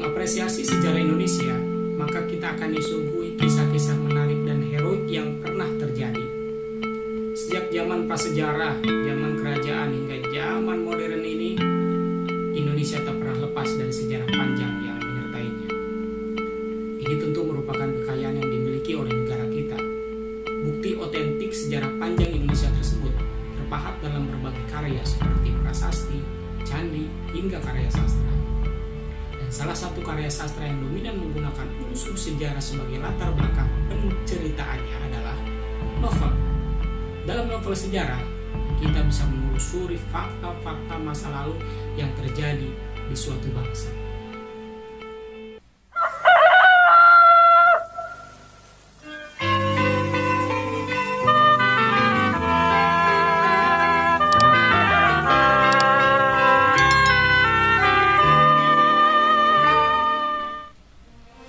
mengapresiasi sejarah Indonesia, maka kita akan disuguhi kisah-kisah menarik dan heroik yang pernah terjadi. Sejak zaman prasejarah, zaman kerajaan hingga zaman modern ini, Indonesia tak pernah lepas dari sejarah panjang yang menyertainya. Ini tentu merupakan kekayaan yang dimiliki oleh negara kita. Bukti otentik sejarah panjang Indonesia tersebut terpahat dalam berbagai karya seperti prasasti, candi, hingga karya sastra. Dan salah satu karya sastra yang dominan menggunakan unsur sejarah sebagai latar belakang penceritaannya adalah novel. Dalam novel sejarah, kita bisa menelusuri fakta-fakta masa lalu yang terjadi di suatu bangsa.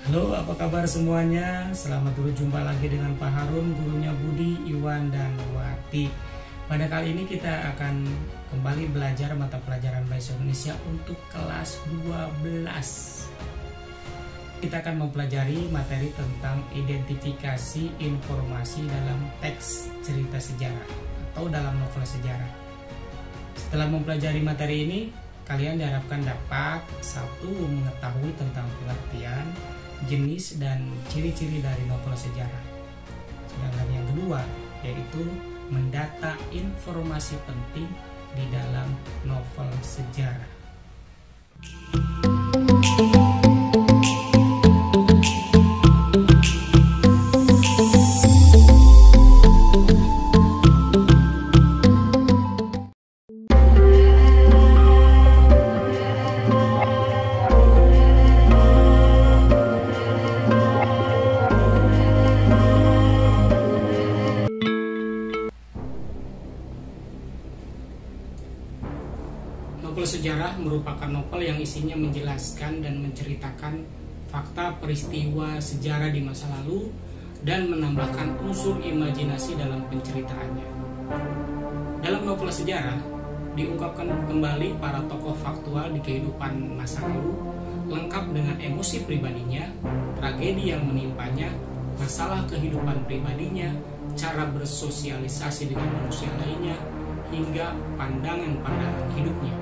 Halo, apa kabar semuanya? Selamat berjumpa lagi dengan Pak Harun, gurunya Budi, Iwan, dan Wati. Pada kali ini kita akan kembali belajar mata pelajaran Bahasa Indonesia untuk kelas 12. Kita akan mempelajari materi tentang identifikasi informasi dalam teks cerita sejarah atau dalam novel sejarah. Setelah mempelajari materi ini, kalian diharapkan dapat satu, mengetahui tentang pengertian, jenis, dan ciri-ciri dari novel sejarah. Sedangkan yang kedua, yaitu mendata informasi penting di dalam novel sejarah. Novel sejarah merupakan novel yang isinya menjelaskan dan menceritakan fakta peristiwa sejarah di masa lalu dan menambahkan unsur imajinasi dalam penceritaannya. Dalam novel sejarah, diungkapkan kembali para tokoh faktual di kehidupan masa lalu, lengkap dengan emosi pribadinya, tragedi yang menimpanya, masalah kehidupan pribadinya, cara bersosialisasi dengan manusia lainnya, hingga pandangan-pandangan hidupnya.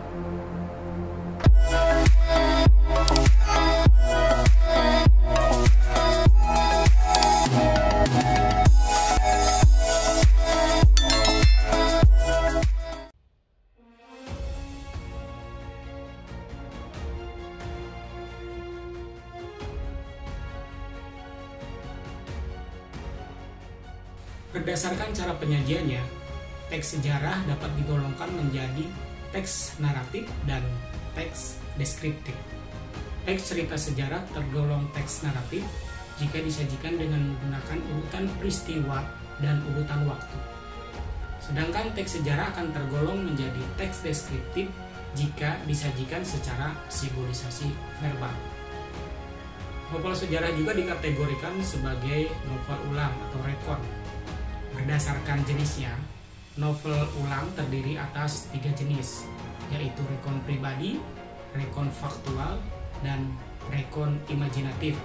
Berdasarkan cara penyajiannya, teks sejarah dapat digolongkan menjadi teks naratif dan teks deskriptif. Teks cerita sejarah tergolong teks naratif jika disajikan dengan menggunakan urutan peristiwa dan urutan waktu. Sedangkan teks sejarah akan tergolong menjadi teks deskriptif jika disajikan secara simbolisasi verbal. Novel sejarah juga dikategorikan sebagai novel ulang atau rekon. Berdasarkan jenisnya, novel ulang terdiri atas 3 jenis, yaitu rekon pribadi, rekon faktual, dan rekon imajinatif.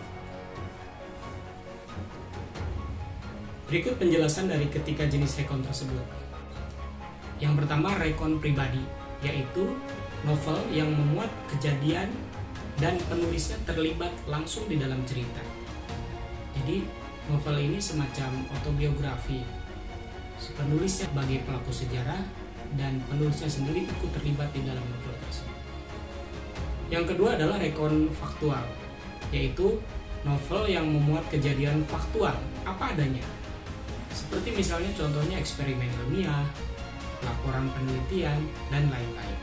Berikut penjelasan dari ketiga jenis rekon tersebut. Yang pertama, rekon pribadi, yaitu novel yang memuat kejadian dan penulisnya terlibat langsung di dalam cerita. Jadi, novel ini semacam autobiografi. Penulisnya sebagai pelaku sejarah dan penulisnya sendiri ikut terlibat di dalam novel tersebut. Yang kedua adalah rekon faktual, yaitu novel yang memuat kejadian faktual apa adanya. Seperti misalnya contohnya eksperimen ilmiah, laporan penelitian, dan lain-lain.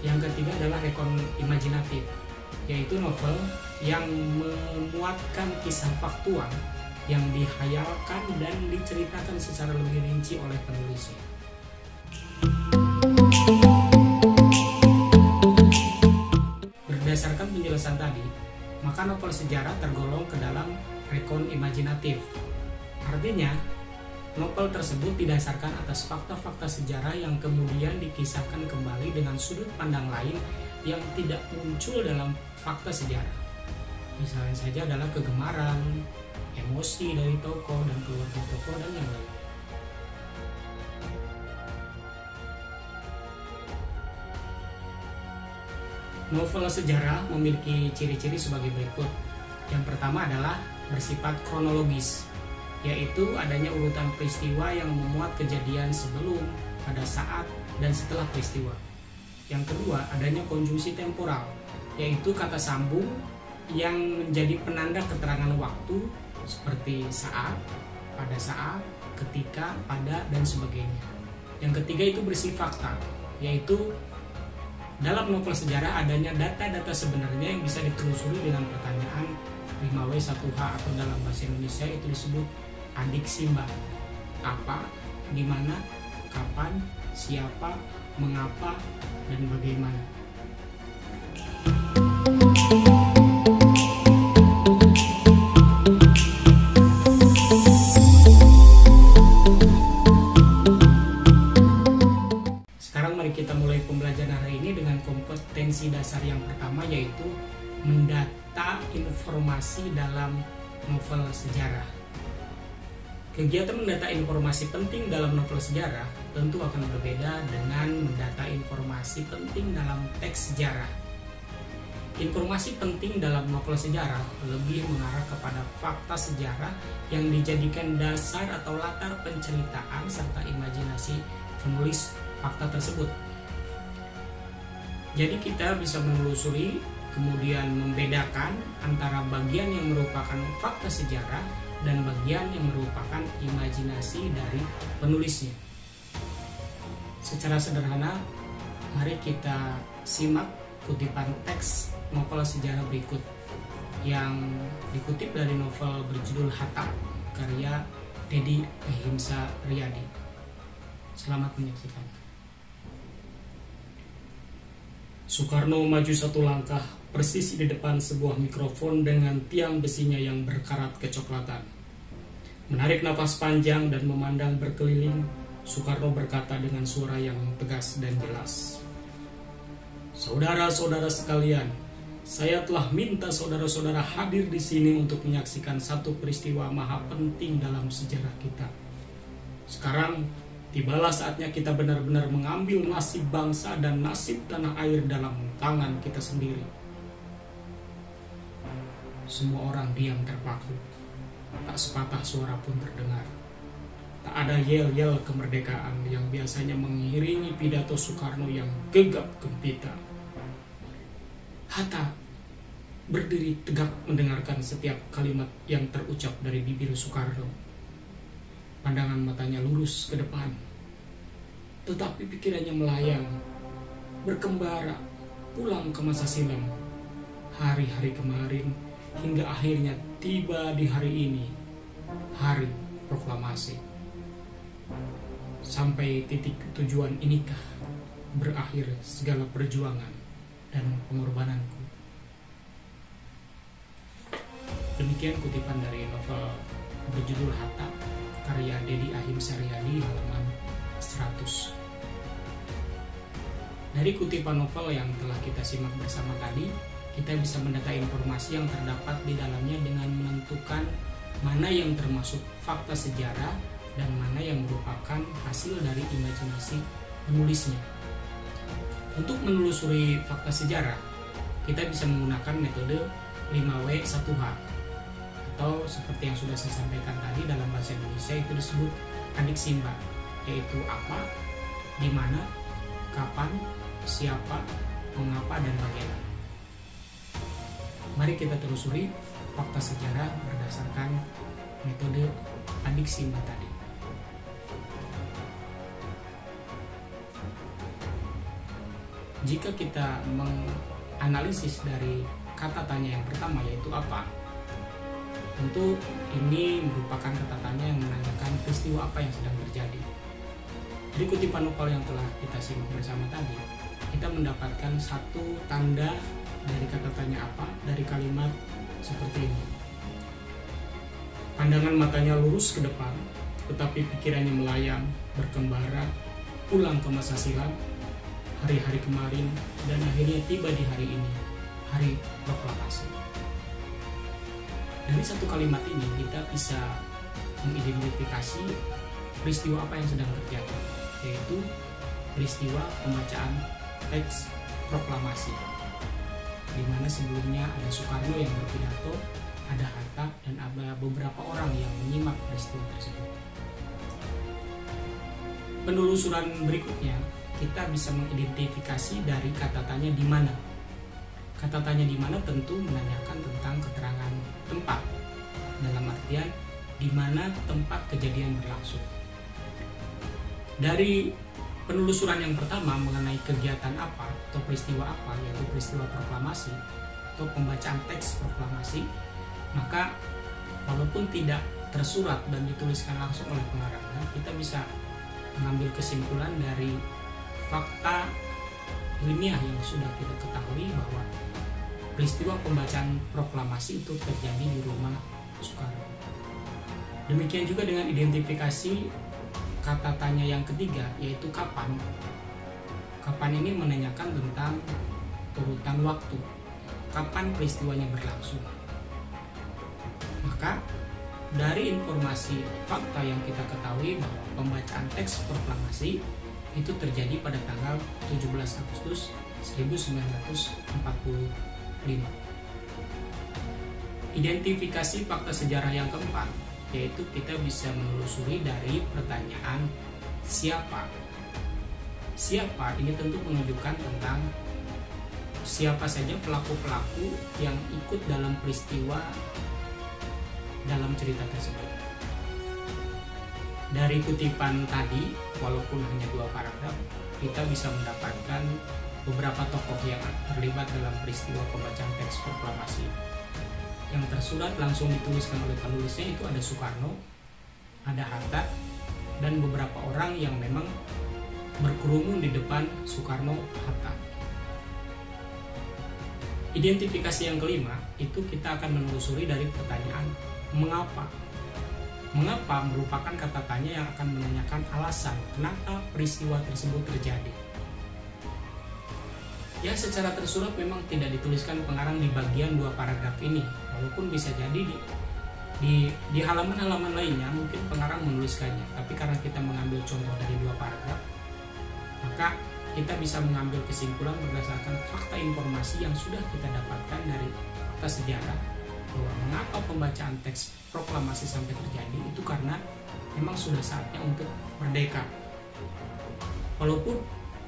Yang ketiga adalah rekon imajinatif, yaitu novel yang memuatkan kisah faktual yang dihayalkan dan diceritakan secara lebih rinci oleh penulisnya. Berdasarkan penjelasan tadi, maka novel sejarah tergolong ke dalam rekon imajinatif. Artinya, novel tersebut didasarkan atas fakta-fakta sejarah yang kemudian dikisahkan kembali dengan sudut pandang lain yang tidak muncul dalam fakta sejarah. Misalnya saja adalah kegemaran, emosi dari tokoh dan keluarga tokoh dan yang lain. Novel sejarah memiliki ciri-ciri sebagai berikut. Yang pertama adalah bersifat kronologis, yaitu adanya urutan peristiwa yang memuat kejadian sebelum, pada saat, dan setelah peristiwa. Yang kedua, adanya konjungsi temporal, yaitu kata sambung yang menjadi penanda keterangan waktu seperti saat, pada saat, ketika, pada, dan sebagainya. Yang ketiga itu bersifat fakta, yaitu dalam novel sejarah adanya data-data sebenarnya yang bisa ditelusuri dengan pertanyaan 5W1H atau dalam bahasa Indonesia itu disebut adiksi-mbak. Apa, di mana, kapan, siapa, mengapa, dan bagaimana. Sekarang mari kita mulai pembelajaran hari ini dengan kompetensi dasar yang pertama, yaitu mendata informasi dalam novel sejarah. Kegiatan mendata informasi penting dalam novel sejarah tentu akan berbeda dengan mendata informasi penting dalam teks sejarah. Informasi penting dalam novel sejarah lebih mengarah kepada fakta sejarah yang dijadikan dasar atau latar penceritaan serta imajinasi penulis fakta tersebut. Jadi kita bisa menelusuri kemudian membedakan antara bagian yang merupakan fakta sejarah dan bagian yang merupakan imajinasi dari penulisnya. Secara sederhana, mari kita simak kutipan teks novel sejarah berikut yang dikutip dari novel berjudul Hatta karya Dedi Ahimsa Riyadi. Selamat menyaksikan. Soekarno maju satu langkah persis di depan sebuah mikrofon dengan tiang besinya yang berkarat kecoklatan. Menarik napas panjang dan memandang berkeliling, Soekarno berkata dengan suara yang tegas dan jelas. Saudara-saudara sekalian, saya telah minta saudara-saudara hadir di sini untuk menyaksikan satu peristiwa maha penting dalam sejarah kita. Sekarang, tibalah saatnya kita benar-benar mengambil nasib bangsa dan nasib tanah air dalam tangan kita sendiri. Semua orang diam terpaku. Tak sepatah suara pun terdengar. Tak ada yel-yel kemerdekaan yang biasanya mengiringi pidato Soekarno yang gegap gempita. Hatta berdiri tegak mendengarkan setiap kalimat yang terucap dari bibir Soekarno. Pandangan matanya lurus ke depan, tetapi pikirannya melayang, berkembara, pulang ke masa silam, hari-hari kemarin, hingga akhirnya tiba di hari ini, hari proklamasi. Sampai titik tujuan inikah berakhir segala perjuangan dan pengorbananku. Demikian kutipan dari novel berjudul Hatta karya Dedi Ahimsa Riyadi halaman 100. Dari kutipan novel yang telah kita simak bersama tadi, kita bisa mendata informasi yang terdapat di dalamnya dengan menentukan mana yang termasuk fakta sejarah dan mana yang merupakan hasil dari imajinasi penulisnya. Untuk menelusuri fakta sejarah, kita bisa menggunakan metode 5W1H atau seperti yang sudah saya sampaikan tadi dalam bahasa Indonesia itu disebut adiksi-mbak, yaitu apa, di mana, kapan, siapa, mengapa, dan bagaimana. Mari kita telusuri fakta sejarah berdasarkan metode adiksi-mbak tadi. Jika kita menganalisis dari kata tanya yang pertama, yaitu apa, tentu ini merupakan kata tanya yang menanyakan peristiwa apa yang sedang terjadi. Dari kutipan novel yang telah kita simak bersama tadi, kita mendapatkan satu tanda dari kata tanya apa dari kalimat seperti ini. Pandangan matanya lurus ke depan, tetapi pikirannya melayang, berkembara, pulang ke masa silam, hari-hari kemarin, dan akhirnya tiba di hari ini, hari proklamasi. Dari satu kalimat ini kita bisa mengidentifikasi peristiwa apa yang sedang terjadi, yaitu peristiwa pembacaan teks proklamasi, di mana sebelumnya ada Soekarno yang berpidato, ada Hatta, dan ada beberapa orang yang menyimak peristiwa tersebut. Penelusuran berikutnya, kita bisa mengidentifikasi dari kata tanya di mana. Kata tanya di mana tentu menanyakan tentang keterangan tempat, dalam artian di mana tempat kejadian berlangsung. Dari penelusuran yang pertama mengenai kegiatan apa atau peristiwa apa, yaitu peristiwa proklamasi atau pembacaan teks proklamasi, maka walaupun tidak tersurat dan dituliskan langsung oleh pengarangnya, kita bisa mengambil kesimpulan dari fakta ilmiah yang sudah kita ketahui bahwa peristiwa pembacaan proklamasi itu terjadi di rumah Soekarno. Demikian juga dengan identifikasi kata tanya yang ketiga, yaitu kapan. Kapan ini menanyakan tentang urutan waktu, kapan peristiwanya berlangsung. Maka dari informasi fakta yang kita ketahui bahwa pembacaan teks proklamasi itu terjadi pada tanggal 17 Agustus 1945. Identifikasi fakta sejarah yang keempat, yaitu kita bisa menelusuri dari pertanyaan siapa. Siapa ini tentu menunjukkan tentang siapa saja pelaku-pelaku yang ikut dalam peristiwa dalam cerita tersebut. Dari kutipan tadi, walaupun hanya 2 paragraf, kita bisa mendapatkan beberapa tokoh yang terlibat dalam peristiwa pembacaan teks proklamasi. Yang tersurat langsung dituliskan oleh penulisnya itu ada Soekarno, ada Hatta, dan beberapa orang yang memang berkerumun di depan Soekarno-Hatta. Identifikasi yang kelima itu kita akan menelusuri dari pertanyaan mengapa. Mengapa merupakan kata tanya yang akan menanyakan alasan kenapa peristiwa tersebut terjadi. Ya, secara tersurat memang tidak dituliskan pengarang di bagian 2 paragraf ini, walaupun bisa jadi di halaman-halaman lainnya mungkin pengarang menuliskannya, tapi karena kita mengambil contoh dari 2 paragraf, maka kita bisa mengambil kesimpulan berdasarkan fakta informasi yang sudah kita dapatkan dari fakta sejarah bahwa mengapa pembacaan teks proklamasi sampai terjadi itu karena memang sudah saatnya untuk merdeka. Walaupun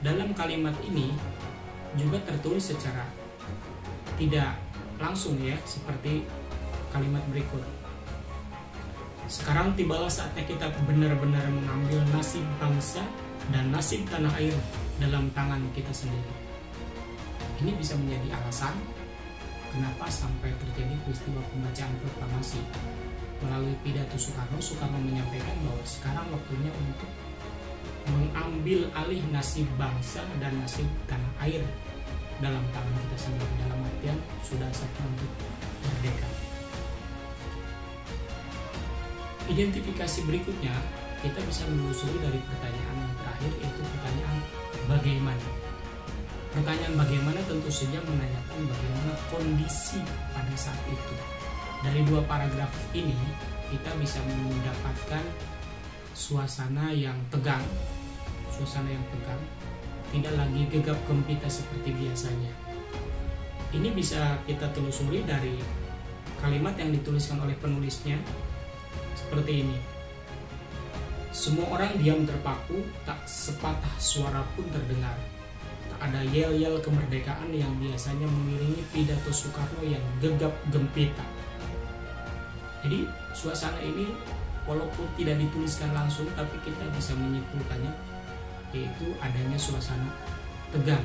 dalam kalimat ini juga tertulis secara tidak langsung ya, seperti kalimat berikut. Sekarang tibalah saatnya kita benar-benar mengambil nasib bangsa dan nasib tanah air dalam tangan kita sendiri. Ini bisa menjadi alasan kenapa sampai terjadi peristiwa pembacaan proklamasi. Melalui pidato Soekarno menyampaikan bahwa sekarang waktunya untuk mengambil alih nasib bangsa dan nasib tanah air dalam tangan kita sendiri, dalam artian sudah saatnya untuk merdeka. Identifikasi berikutnya kita bisa menelusuri dari pertanyaan yang terakhir, yaitu pertanyaan bagaimana. Pertanyaan bagaimana tentu saja menanyakan bagaimana kondisi pada saat itu. Dari 2 paragraf ini kita bisa mendapatkan suasana yang tegang, tidak lagi gegap gempita seperti biasanya. Ini bisa kita telusuri dari kalimat yang dituliskan oleh penulisnya seperti ini. Semua orang diam terpaku, tak sepatah suara pun terdengar. Tak ada yel-yel kemerdekaan yang biasanya mengiringi pidato Soekarno yang gegap gempita. Jadi suasana ini walaupun tidak dituliskan langsung, tapi kita bisa menyimpulkannya, yaitu adanya suasana tegang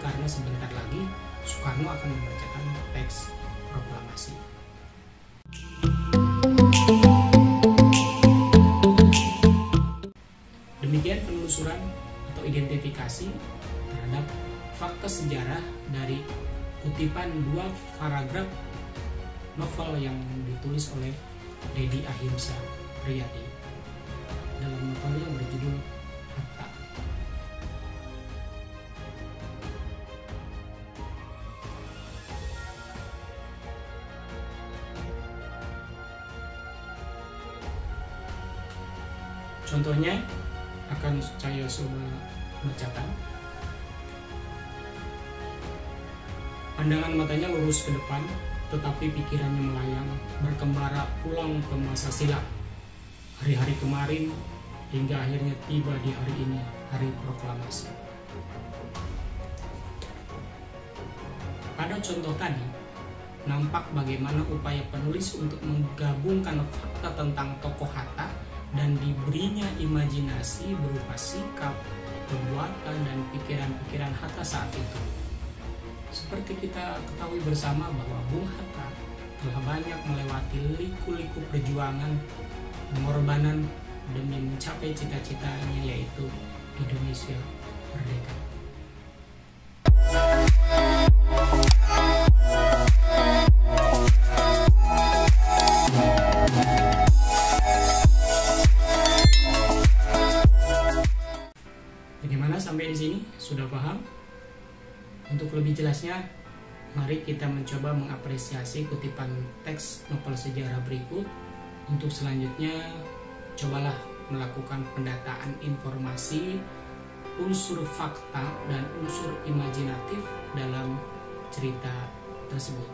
karena sebentar lagi Soekarno akan membacakan teks proklamasi. Demikian penelusuran atau identifikasi terhadap fakta sejarah dari kutipan 2 paragraf novel yang ditulis oleh Dedi Ahimsa Riyadi dalam novel yang berjudul Hatta. Contohnya akan saya coba bacakan. Pandangan matanya lurus ke depan, tetapi pikirannya melayang, berkembara pulang ke masa silam. Hari-hari kemarin, hingga akhirnya tiba di hari ini, hari proklamasi. Pada contoh tadi, nampak bagaimana upaya penulis untuk menggabungkan fakta tentang tokoh Hatta dan diberinya imajinasi berupa sikap, perbuatan, dan pikiran-pikiran Hatta saat itu. Seperti kita ketahui bersama bahwa Bung Hatta telah banyak melewati liku-liku perjuangan, pengorbanan demi mencapai cita-citanya, yaitu Indonesia merdeka. Bagaimana sampai di sini? Sudah paham? Untuk lebih jelasnya, mari kita mencoba mengapresiasi kutipan teks novel sejarah berikut. Untuk selanjutnya, cobalah melakukan pendataan informasi, unsur fakta, dan unsur imajinatif dalam cerita tersebut.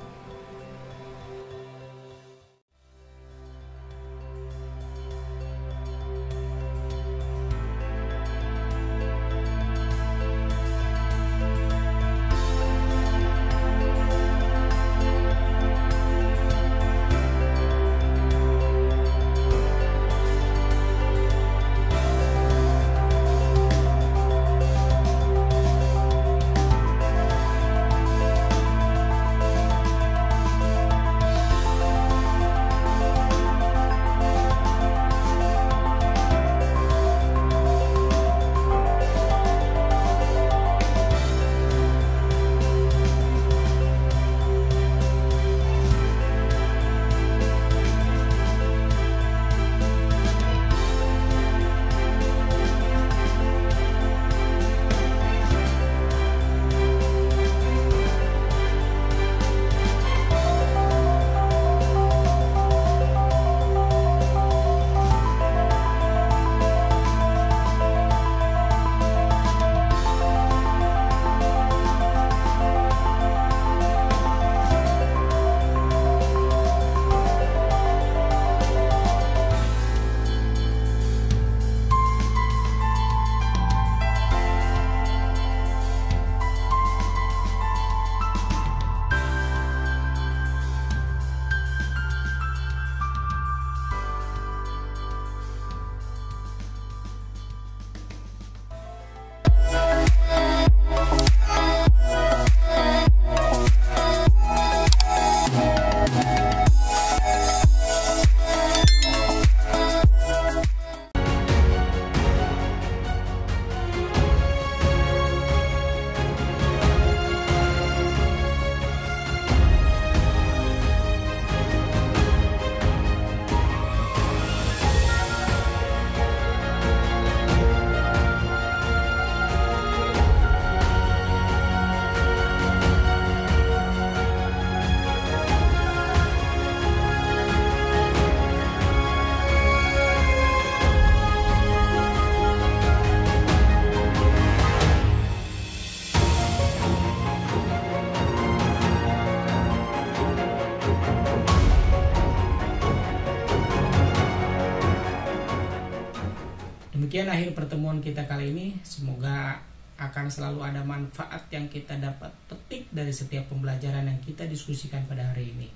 Demikian akhir pertemuan kita kali ini. Semoga akan selalu ada manfaat yang kita dapat petik dari setiap pembelajaran yang kita diskusikan pada hari ini.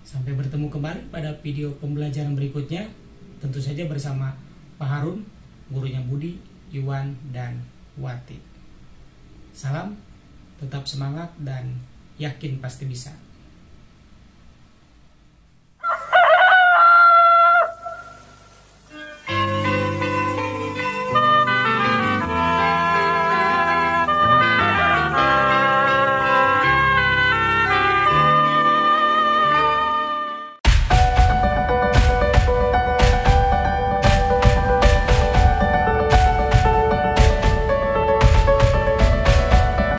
Sampai bertemu kembali pada video pembelajaran berikutnya, tentu saja bersama Pak Harun, gurunya Budi, Iwan, dan Wati. Salam, tetap semangat dan yakin pasti bisa.